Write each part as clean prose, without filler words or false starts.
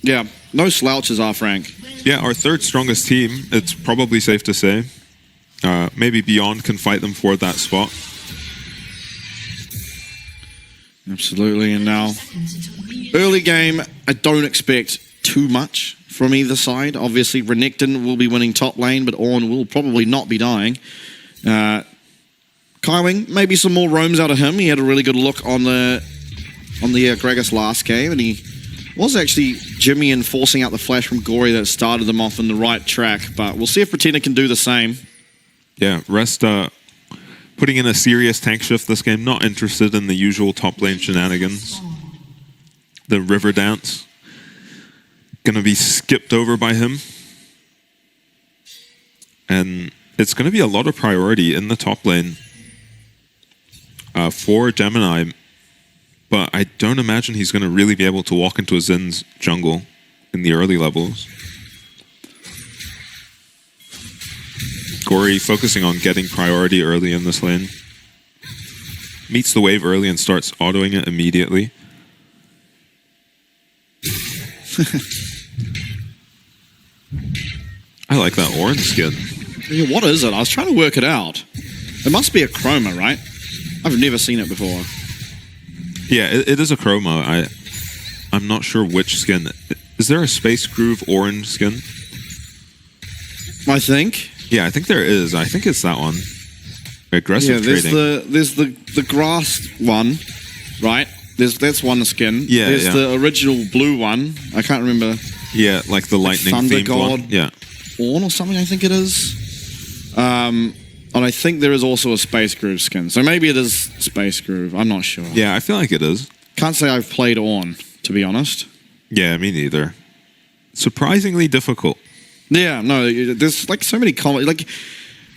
Yeah, no slouches are Frank. Yeah, our third strongest team, it's probably safe to say. Maybe Beyond can fight them for that spot. Absolutely, and now early game, I don't expect too much from either side. Obviously, Renekton will be winning top lane, but Ornn will probably not be dying. Kaiwing, maybe some more roams out of him. He had a really good look on the Gragas last game, and he was actually Jimmy enforcing out the flash from Gory that started them off in the right track, but we'll see if Pretender can do the same. Yeah, Rest putting in a serious tank shift this game, not interested in the usual top lane shenanigans. The river dance, gonna be skipped over by him. And it's gonna be a lot of priority in the top lane for Gemini, but I don't imagine he's gonna really be able to walk into a Zin's jungle in the early levels. Gory focusing on getting priority early in this lane. Meets the wave early and starts autoing it immediately. I like that orange skin. Yeah, what is it? I was trying to work it out. It must be a chroma, right? I've never seen it before. Yeah, it is a chroma. I'm not sure which skin. Is there a Space Groove orange skin? I think. Yeah, I think there is. I think it's that one. Aggressive trading. There's the grass one, right? That's one skin. Yeah, There's the original blue one. I can't remember. Yeah, like the lightning themed one. Yeah. Ornn or something, I think it is. And I think there is also a Space Groove skin. So maybe it is Space Groove. I'm not sure. Yeah, I feel like it is. Can't say I've played Ornn, to be honest. Yeah, me neither. Surprisingly difficult. Yeah, no, there's like so many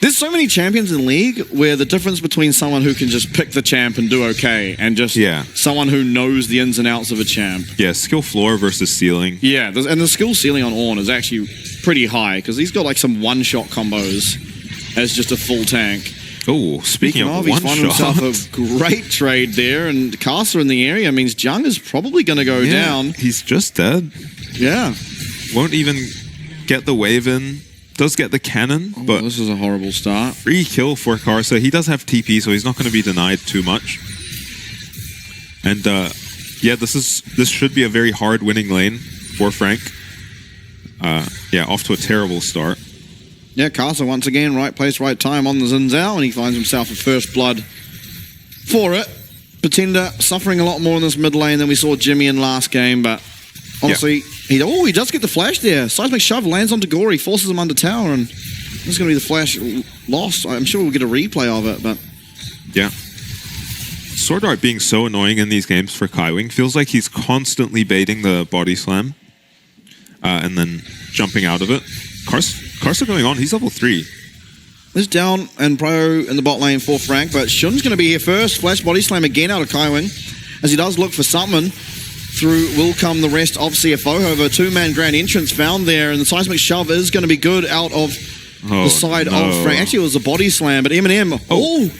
there's so many champions in League where the difference between someone who can just pick the champ and do okay and just someone who knows the ins and outs of a champ. Yeah, skill floor versus ceiling. Yeah, and the skill ceiling on Ornn is actually pretty high because he's got like some one-shot combos as just a full tank. Oh, speaking of he's one-shot. He's found himself a great trade there, and Caster in the area means Jung is probably going to go down. He's just dead. Yeah. Won't even get the wave in. Does get the cannon, but this is a horrible start. Free kill for Karsa. He does have TP, so he's not going to be denied too much. And yeah, this should be a very hard winning lane for Frank. Yeah, off to a terrible start. Yeah, Karsa once again, right place, right time on the Xin Zhao, and he finds himself a first blood for it. Pretender suffering a lot more in this mid lane than we saw Jimmy in last game, but honestly, he does get the flash there. Seismic Shove lands onto Gory, forces him under tower, and this is going to be the flash lost. I'm sure we'll get a replay of it, but... Yeah. Sword Art being so annoying in these games for Kaiwing. Feels like he's constantly baiting the body slam and then jumping out of it. Karsa going on, he's level 3. This down and Prio in the bot lane for Frank, but Shun's going to be here first. Flash body slam again out of Kaiwing as he does look for something. Through will come the rest of CFO. However, two-man grand entrance found there, and the Seismic Shove is going to be good out of the side of Frank. Actually, it was a body slam, but Eminem... Oh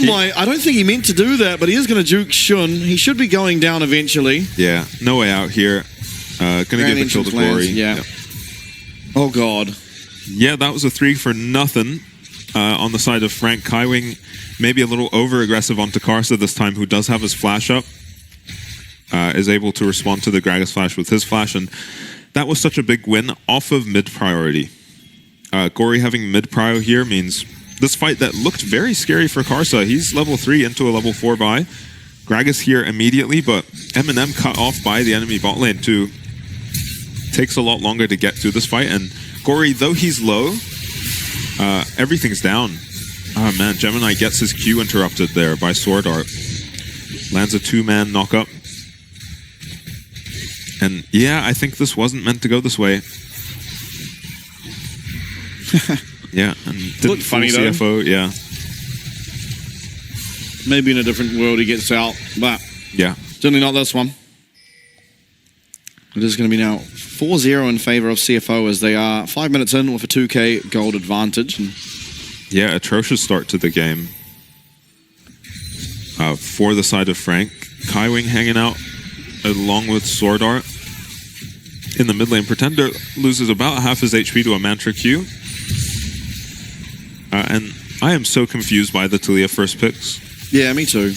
my... I don't think he meant to do that, but he is going to juke Shun. He should be going down eventually. Yeah, no way out here. Going to give the kill to Gory. Yeah. Oh, God. Yeah, that was a 3 for nothing on the side of Frank. Kaiwing maybe a little over-aggressive onto Karsa this time, who does have his flash up. Is able to respond to the Gragas flash with his flash, and that was such a big win off of mid-priority. Gory having mid-prio here means this fight that looked very scary for Karsa. He's level 3 into a level 4 buy. Gragas here immediately, but Eminem cut off by the enemy bot lane too. Takes a lot longer to get through this fight, and Gory, though he's low, everything's down. Oh man, Gemini gets his Q interrupted there by Sword Art. Lands a 2-man knock-up. And yeah, I think this wasn't meant to go this way. Yeah, and looked funny though. CFO, yeah. Maybe in a different world he gets out, but yeah, certainly not this one. It is going to be now 4-0 in favor of CFO as they are 5 minutes in with a 2k gold advantage. And yeah, atrocious start to the game for the side of Frank. Kaiwing hanging out along with Sword Art. in the mid lane. Pretender loses about half his HP to a Mantra Q. And I am so confused by the Taliyah first picks. Yeah, me too.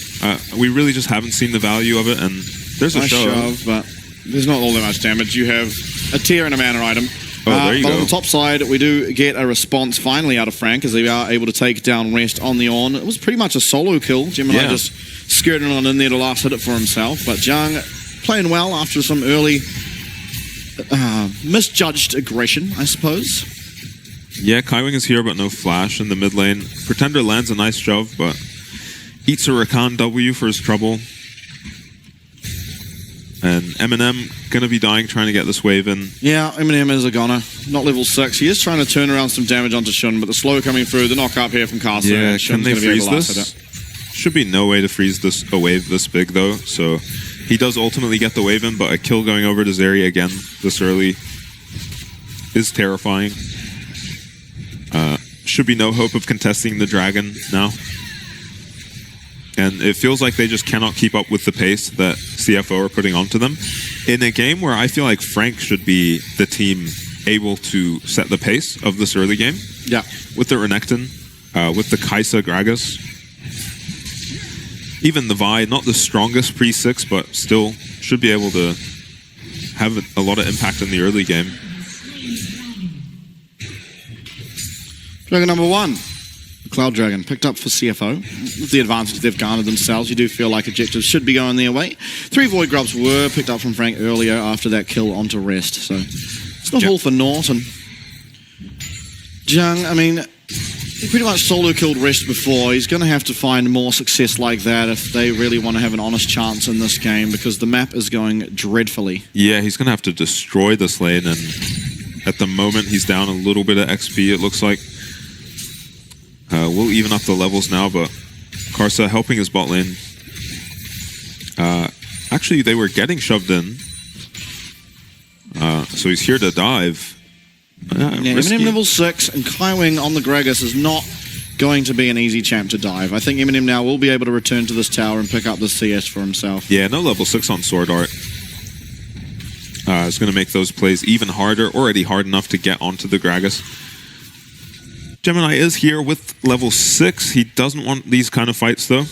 We really just haven't seen the value of it, and there's a Nice shove. but there's not all that much damage. You have a tier and a mana item. Oh, there you but go. on the top side, we do get a response finally out of Frank as they are able to take down Rest on the on. It was pretty much a solo kill. Gemini Yeah. just skirting on in there to last hit it for himself. But Zhang playing well after some early misjudged aggression, I suppose. Yeah, Kaiwing is here, but no flash in the mid lane. Pretender lands a nice shove, but eats a Rakan W for his trouble. And Eminem going to be dying trying to get this wave in. Yeah, Eminem is a goner. Not level 6. He is trying to turn around some damage onto Shun, but the slow coming through, the knock up here from Castle. Yeah, and can Shun's they gonna be able freeze to last this? hit it. Should be no way to freeze this a wave this big, though. So he does ultimately get the wave in, but a kill going over to Zeri again this early is terrifying. Should be no hope of contesting the dragon now. And it feels like they just cannot keep up with the pace that CFO are putting onto them. In a game where I feel like Frank should be the team able to set the pace of this early game. Yeah. With the Renekton, with the Kaisa Gragas. Even the Vi, not the strongest pre-6, but still should be able to have a lot of impact in the early game. Dragon number 1. Cloud Dragon picked up for CFO. With the advantage they've garnered themselves, you do feel like objectives should be going their way. 3 Void Grubs were picked up from Frank earlier after that kill onto Rest, so it's not all for naught. And Zhang, I mean, he pretty much solo killed Rest before. He's going to have to find more success like that if they really want to have an honest chance in this game, because the map is going dreadfully. Yeah, he's going to have to destroy this lane, and at the moment he's down a little bit of XP, it looks like. We'll even up the levels now, but Karsa helping his bot lane. Actually, they were getting shoved in. So he's here to dive. Yeah, Eminem level 6 and Kaiwing on the Gragas is not going to be an easy champ to dive. I think Eminem now will be able to return to this tower and pick up the CS for himself. Yeah, no level 6 on Sword Art. It's going to make those plays even harder, already hard enough to get onto the Gragas. Gemini is here with level 6. He doesn't want these kind of fights, though,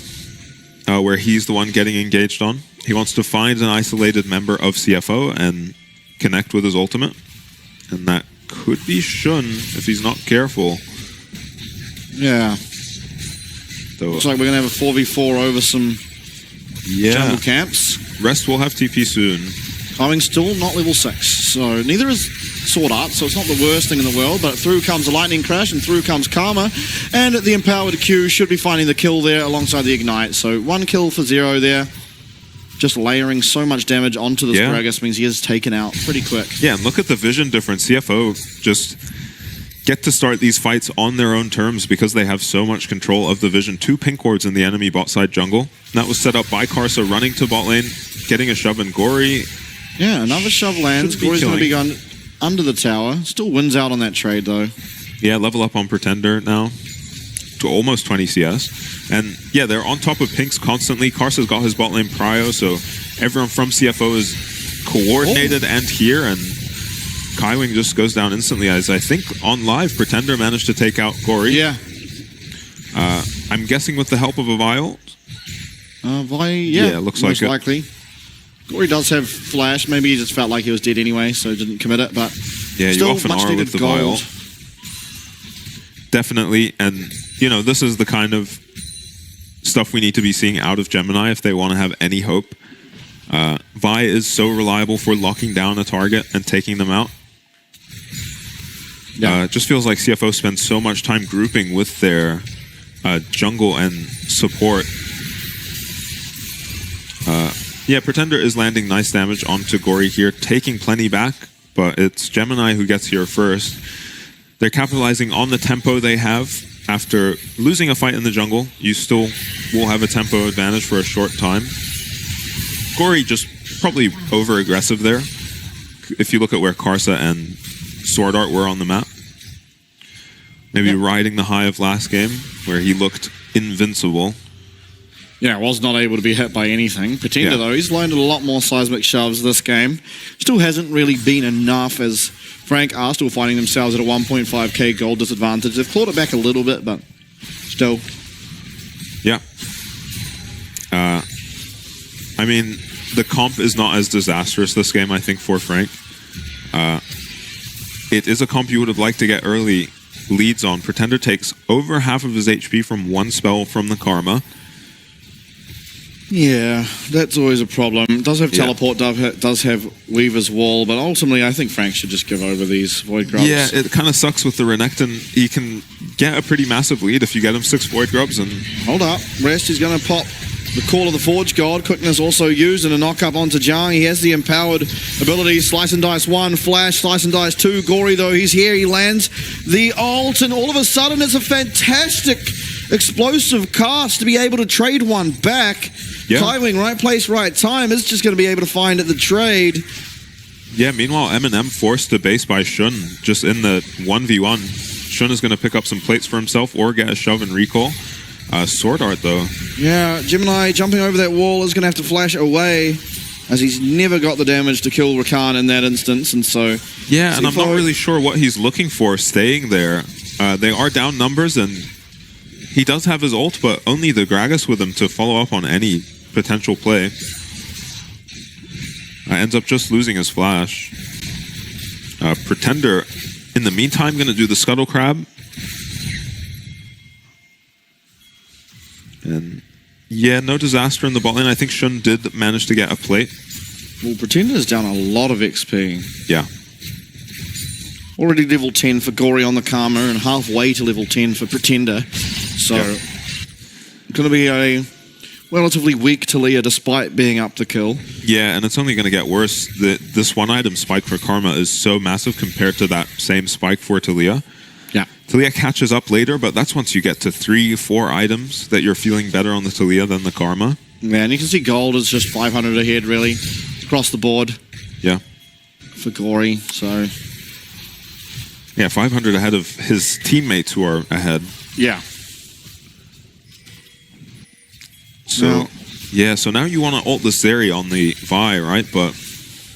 where he's the one getting engaged on. He wants to find an isolated member of CFO and connect with his ultimate. And that could be Shun if he's not careful. Yeah. Though, Looks like we're going to have a 4v4 over some jungle camps. Rest will have TP soon. Kaiwing still not level 6, so neither is Sword Art, so it's not the worst thing in the world, but through comes a Lightning Crash and through comes Karma, and the Empowered Q should be finding the kill there alongside the Ignite. So 1 kill for 0 there. Just layering so much damage onto this Gragas means he is taken out pretty quick. Yeah, and look at the vision difference. CFO just get to start these fights on their own terms because they have so much control of the vision. 2 pink wards in the enemy bot side jungle. And that was set up by Karsa running to bot lane, getting a shove in Gory. Yeah, another shove lands. Gory's going to be going under the tower. Still wins out on that trade, though. Yeah, level up on Pretender now to almost 20 CS. And yeah, they're on top of pinks constantly. Karsa's got his bot lane prio, so everyone from CFO is coordinated and here, and Kaiwing just goes down instantly, as I think on live, Pretender managed to take out Gory. Yeah. I'm guessing with the help of a Vial. Yeah, looks most like it. likely. Gory does have flash. Maybe he just felt like he was dead anyway, so didn't commit it. But Yeah, still you often much are needed with the gold. Vial. Definitely, and you know, this is the kind of stuff we need to be seeing out of Gemini if they want to have any hope. Vi is so reliable for locking down a target and taking them out. Yeah. It just feels like CFO spends so much time grouping with their jungle and support. Yeah, Pretender is landing nice damage onto Gory here, taking plenty back, but it's Gemini who gets here first. They're capitalizing on the tempo they have. After losing a fight in the jungle, you still will have a tempo advantage for a short time. Gory just probably over-aggressive there, if you look at where Karsa and Sword Art were on the map. Maybe riding the high of last game, where he looked invincible. Yeah, was not able to be hit by anything. Pretender, Yeah. though, he's landed a lot more seismic shoves this game. Still hasn't really been enough, as Frank are still finding themselves at a 1.5k gold disadvantage. They've clawed it back a little bit, but still. Yeah. I mean, the comp is not as disastrous this game, I think, for Frank. It is a comp you would have liked to get early leads on. Pretender takes over half of his HP from one spell from the Karma. Yeah, that's always a problem. Does have teleport, does have Weaver's Wall, but ultimately I think Frank should just give over these Void Grubs. Yeah, it kind of sucks with the Renekton. He can get a pretty massive lead if you get him 6 Void Grubs. And hold up, Rest is going to pop the Call of the Forge God. Quickness also used in a knock-up onto Jiang. He has the empowered ability. Slice and Dice 1, Flash, Slice and Dice 2. Gory, though, he's here. He lands the ult, and all of a sudden it's a fantastic explosive cast to be able to trade one back. Yeah. Kaiwing, right place, right time, is just going to be able to find it the trade. yeah, meanwhile, Eminem forced to base by Shun just in the 1v1. Shun is going to pick up some plates for himself or get a shove and recall. Sword Art, though. Yeah, Gemini jumping over that wall is going to have to flash away, as he's never got the damage to kill Rakan in that instance, and so... Yeah, and I'm not really sure what he's looking for staying there. They are down numbers, and he does have his ult, but only the Gragas with him to follow up on any potential play. Ends up just losing his flash. Pretender, in the meantime, going to do the Scuttle Crab. And yeah, no disaster in the bot lane. I think Shun did manage to get a plate. Well, Pretender's done a lot of XP. Yeah. Already level 10 for Gory on the Karma and halfway to level 10 for Pretender. So, going to be a relatively weak Talia despite being up the kill. Yeah, and it's only going to get worse. This one item spike for Karma is so massive compared to that same spike for Talia. Yeah. Talia catches up later, but that's once you get to 3-4 items that you're feeling better on the Talia than the Karma. Yeah, and you can see gold is just 500 ahead, really, across the board. Yeah. For Gory, so... Yeah, 500 ahead of his teammates who are ahead. Yeah. So, so now you want to ult the Zeri on the Vi, right? But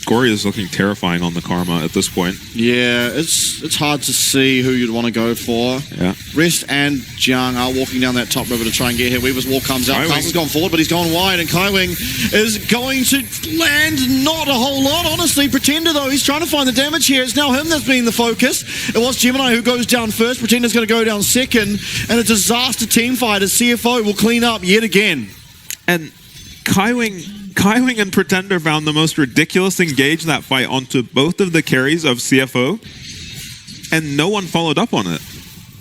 Gory is looking terrifying on the Karma at this point. Yeah, it's hard to see who you'd want to go for. Yeah. Rest and Jiang are walking down that top river to try and get here. Weaver's Wall comes out. Carlson's gone forward, but he's gone wide, and Kaiwing is going to land not a whole lot, honestly. Pretender, though, he's trying to find the damage here. It's now him that's been the focus. It was Gemini who goes down first. Pretender's going to go down second, and a disaster team fight as CFO will clean up yet again. And Kaiwing and Pretender found the most ridiculous engage that fight onto both of the carries of CFO, and no one followed up on it.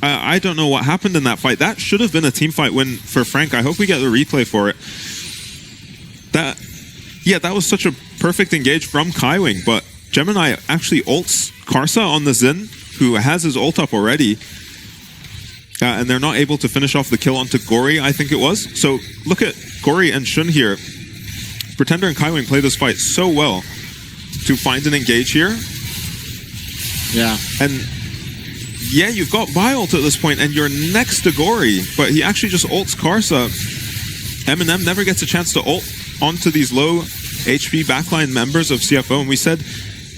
I don't know what happened in that fight. That should have been a team fight win for Frank. I hope we get the replay for it. That was such a perfect engage from Kaiwing, but Gemini actually ults Karsa on the Xin, who has his ult up already. And they're not able to finish off the kill onto Gory, I think it was. So look at Gory and Shun here. Pretender and Kaiwing play this fight so well to find an engage here. Yeah. And yeah, you've got Vi-ult at this point, and you're next to Gory, but he actually just ults Karsa. Eminem never gets a chance to ult onto these low HP backline members of CFO, and we said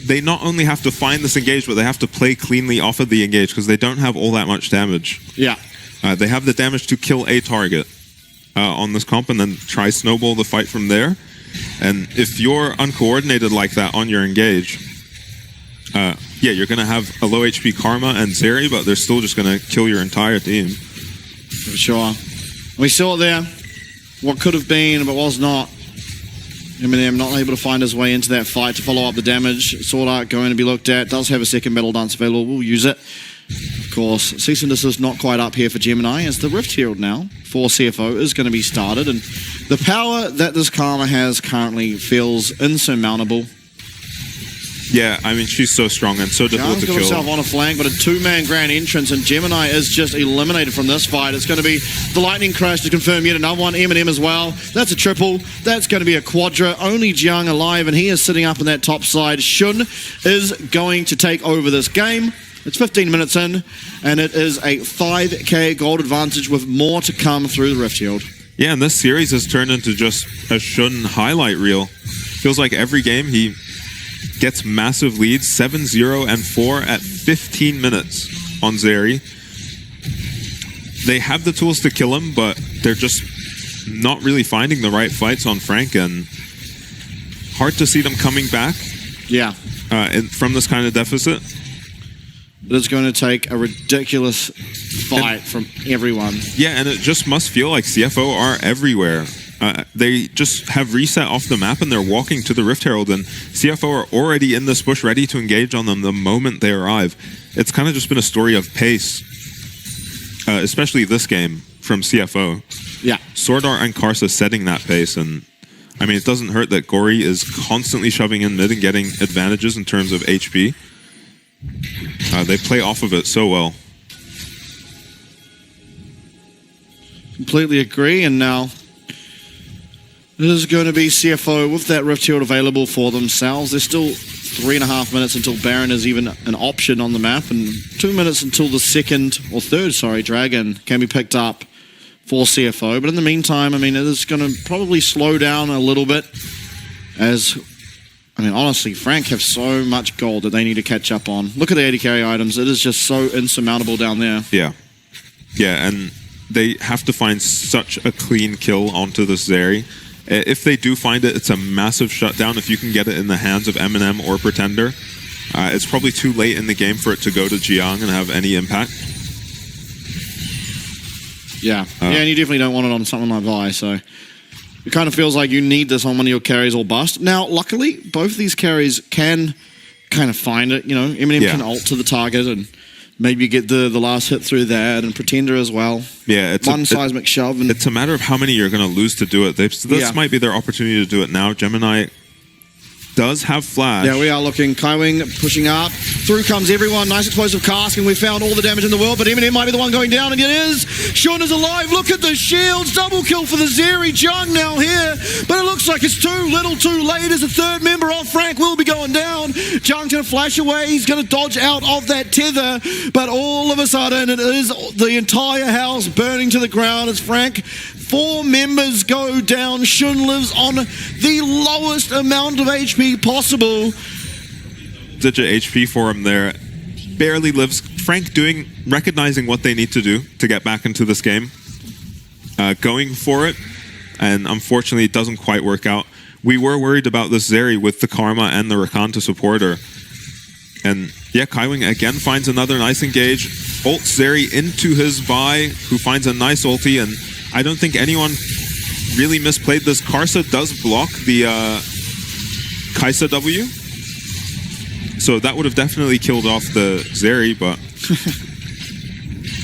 they not only have to find this engage, but they have to play cleanly off of the engage because they don't have all that much damage. Yeah. They have the damage to kill a target on this comp and then try snowball the fight from there. And if you're uncoordinated like that on your engage, you're going to have a low HP Karma and Zeri, but they're still just going to kill your entire team. For sure. We saw it there. What could have been, but was not. Eminem not able to find his way into that fight to follow up the damage. Sword Art going to be looked at. Does have a second Battle Dance available. We'll use it. Of course, Cease and Desist not quite up here for Gemini, as the Rift Herald now for CFO is going to be started. And the power that this Karma has currently feels insurmountable. Yeah, I mean, she's so strong and so difficult to kill. Got himself on a flank, but a two-man grand entrance, and Gemini is just eliminated from this fight. It's going to be the Lightning Crash to confirm yet another one. Eminem as well. That's a triple. That's going to be a quadra. Only Jiang alive, and he is sitting up in that top side. Shun is going to take over this game. It's 15 minutes in, and it is a 5k gold advantage with more to come through the Rift Shield. Yeah, and this series has turned into just a Shun highlight reel. Feels like every game he gets massive leads, 7-0 and 4 at 15 minutes on Zeri. They have the tools to kill him, but they're just not really finding the right fights on Frank, and hard to see them coming back from this kind of deficit. It is going to take a ridiculous fight from everyone. Yeah, and it just must feel like CFO are everywhere. They just have reset off the map and they're walking to the Rift Herald, and CFO are already in this bush ready to engage on them the moment they arrive. It's kind of just been a story of pace, especially this game from CFO. Yeah. Sword Art and Karsa setting that pace, and I mean, it doesn't hurt that Gory is constantly shoving in mid and getting advantages in terms of HP. They play off of it so well. Completely agree, and now it is going to be CFO with that Rift Shield available for themselves. There's still 3.5 minutes until Baron is even an option on the map, and 2 minutes until the third Dragon can be picked up for CFO. But in the meantime, I mean, it is going to probably slow down a little bit as, I mean, honestly, Frank have so much gold that they need to catch up on. Look at the AD carry items. It is just so insurmountable down there. Yeah. Yeah, and they have to find such a clean kill onto this Zeri. If they do find it, it's a massive shutdown. If you can get it in the hands of Eminem or Pretender, it's probably too late in the game for it to go to Jiang and have any impact. Yeah, and you definitely don't want it on something like Vi, so it kind of feels like you need this on one of your carries or bust. Now, luckily, both of these carries can kind of find it. You know, Eminem can ult to the target and maybe get the last hit through that, and Pretender as well. Yeah, it's one seismic shove. And it's a matter of how many you're going to lose to do it. This might be their opportunity to do it now. Gemini does have flash. Yeah, we are looking. Kaiwing pushing up. Through comes everyone. Nice explosive cask, and we found all the damage in the world, but Eminem might be the one going down, and it is. Shun is alive. Look at the shields. Double kill for the Zeri. Jung now here, but it looks like it's too little too late as a third member of Frank will be going down. Jung's going to flash away. He's going to dodge out of that tether, but all of a sudden it is the entire house burning to the ground as Frank. 4 members go down. Shun lives on the lowest amount of HP possible. Digit HP for him there. Barely lives. Frank recognizing what they need to do to get back into this game. Going for it. And unfortunately, it doesn't quite work out. We were worried about this Zeri with the Karma and the Rakan to support her. And yeah, Kaiwing again finds another nice engage. Ults Zeri into his Vi, who finds a nice ulti, and I don't think anyone really misplayed this. Karsa does block the Kaisa W. So that would have definitely killed off the Zeri, but...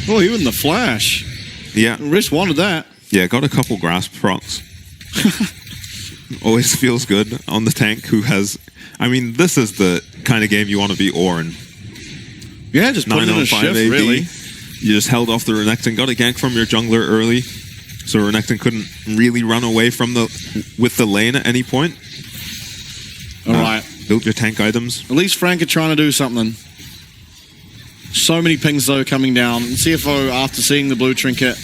Oh, even the flash. Yeah. Rish wanted that. Yeah, got a couple grasp procs. Always feels good on the tank who has... I mean, this is the kind of game you want to be Ornn. Yeah, just put it in a shift, AD. Really. You just held off the Renekton, got a gank from your jungler early, so Renekton couldn't really run away from with the lane at any point. All right. Build your tank items. At least Frank are trying to do something. So many pings, though, coming down. And CFO, after seeing the blue trinket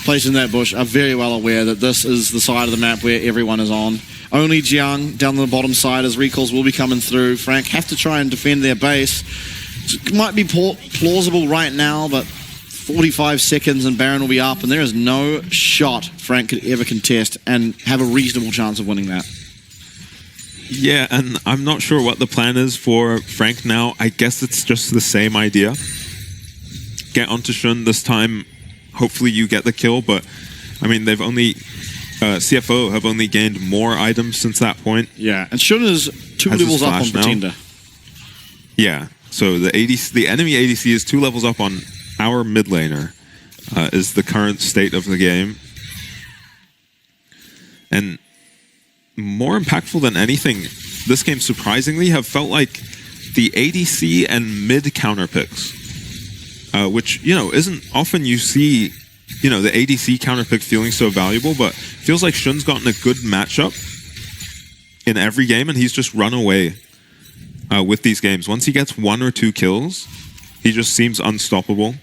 placed in that bush, are very well aware that this is the side of the map where everyone is on. Only Jiang down the bottom side as recalls will be coming through. Frank have to try and defend their base. It might be plausible right now, but 45 seconds and Baron will be up, and there is no shot Frank could ever contest and have a reasonable chance of winning that. Yeah, and I'm not sure what the plan is for Frank now. I guess it's just the same idea. Get onto Shun this time. Hopefully you get the kill, but I mean, they've only... CFO have only gained more items since that point. Yeah, and Shun is 2 levels up on Pretender. Yeah, so the enemy ADC is 2 levels up on our mid laner, is the current state of the game. And more impactful than anything, this game surprisingly have felt like the ADC and mid counter picks, which, you know, isn't often you see, you know, the ADC counter pick feeling so valuable, but feels like Shun's gotten a good matchup in every game, and he's just run away with these games. Once he gets 1 or 2 kills, he just seems unstoppable.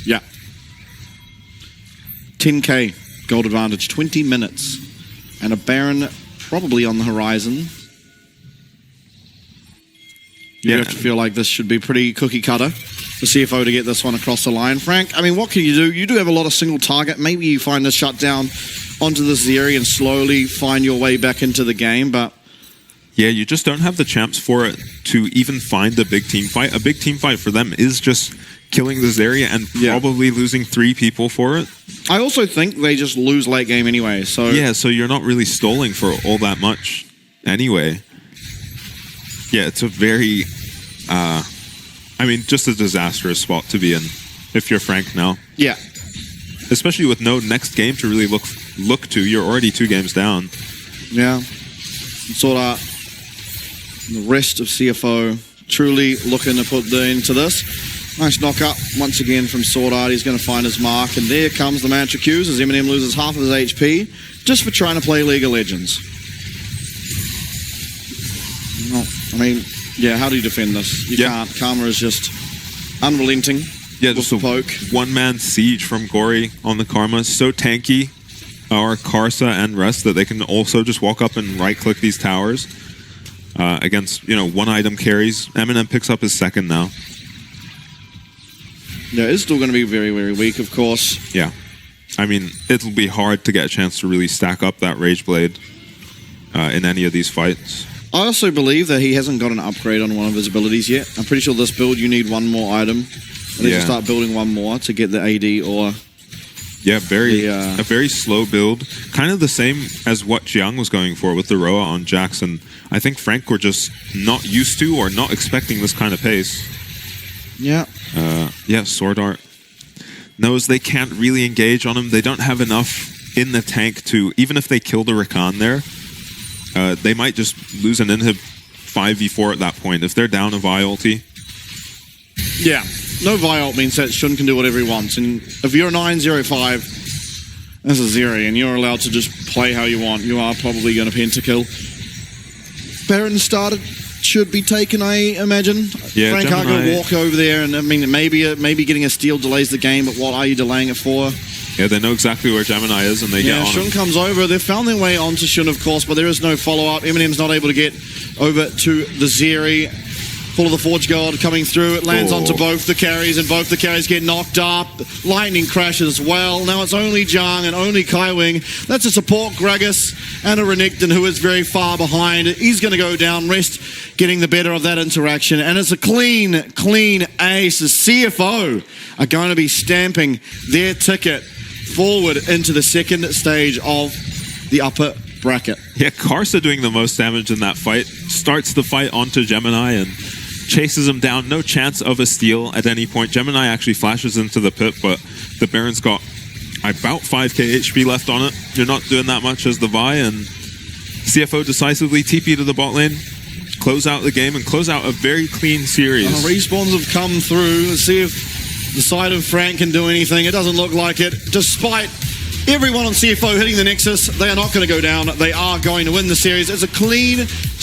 Yeah. 10k gold advantage, 20 minutes. And a Baron probably on the horizon. You have to feel like this should be pretty cookie cutter for CFO to get this one across the line. Frank, I mean, what can you do? You do have a lot of single target. Maybe you find a shutdown onto this area and slowly find your way back into the game, but... Yeah, you just don't have the champs for it to even find a big team fight. A big team fight for them is just killing this area and probably losing 3 people for it. I also think they just lose late game anyway, so... Yeah, so you're not really stalling for all that much anyway. Yeah, it's a very, I mean, just a disastrous spot to be in if you're Frank now. Yeah. Especially with no next game to really look to. You're already 2 games down. Yeah. Sort of the rest of CFO truly looking to put into this. Nice knock up once again from Sword Art. He's going to find his mark, and there comes the Mantra Qs as Eminem loses half of his HP just for trying to play League of Legends. Well, I mean, yeah, how do you defend this? You can't. Karma is just unrelenting. Yeah, just a poke. One-man siege from Gory on the Karma. So tanky are Karsa and Rest that they can also just walk up and right-click these towers against, one-item carries. Eminem picks up his second now. Yeah, it's still going to be very, very weak, of course. Yeah. I mean, it'll be hard to get a chance to really stack up that Rage Blade in any of these fights. I also believe that he hasn't got an upgrade on one of his abilities yet. I'm pretty sure this build you need one more item. And then you start building one more to get the AD or... Yeah, a very slow build. Kind of the same as what Jiang was going for with the Roa on Jackson. I think Frank were just not used to or not expecting this kind of pace. Yeah. Sword Art knows they can't really engage on him. They don't have enough in the tank to... Even if they kill the Rakan there... they might just lose an inhib 5v4 at that point if they're down a Vi ulti. Yeah, no Vi ult means that Shun can do whatever he wants. And if you're a 9-0-5 as a Zeri and you're allowed to just play how you want, you are probably going to pentakill. Baron started, should be taken, I imagine. Yeah, Frank can't go walk over there, and I mean, maybe getting a steal delays the game, but what are you delaying it for? Yeah, they know exactly where Gemini is, and they get on Shun him. comes over. They've found their way onto Shun, of course, but there is no follow-up. Eminem's not able to get over to the Zeri. Full of the Forge Guard coming through. It lands onto both the carries, and both the carries get knocked up. Lightning crashes as well. Now it's only Jiang and only Kaiwing. That's a support Gragas and a Renekton who is very far behind. He's going to go down. Rest getting the better of that interaction. And it's a clean ace. The CFO are going to be stamping their ticket forward into the second stage of the upper bracket. Yeah, Karsa doing the most damage in that fight. Starts the fight onto Gemini and chases him down. No chance of a steal at any point. Gemini actually flashes into the pit, but the Baron's got about 5k HP left on it. You're not doing that much as the Vi, and CFO decisively TP to the bot lane, close out the game, and close out a very clean series. Respawns have come through. Let's see if the side of Frank can do anything. It doesn't look like it. Despite everyone on CFO hitting the Nexus, they are not going to go down. They are going to win the series. It's a clean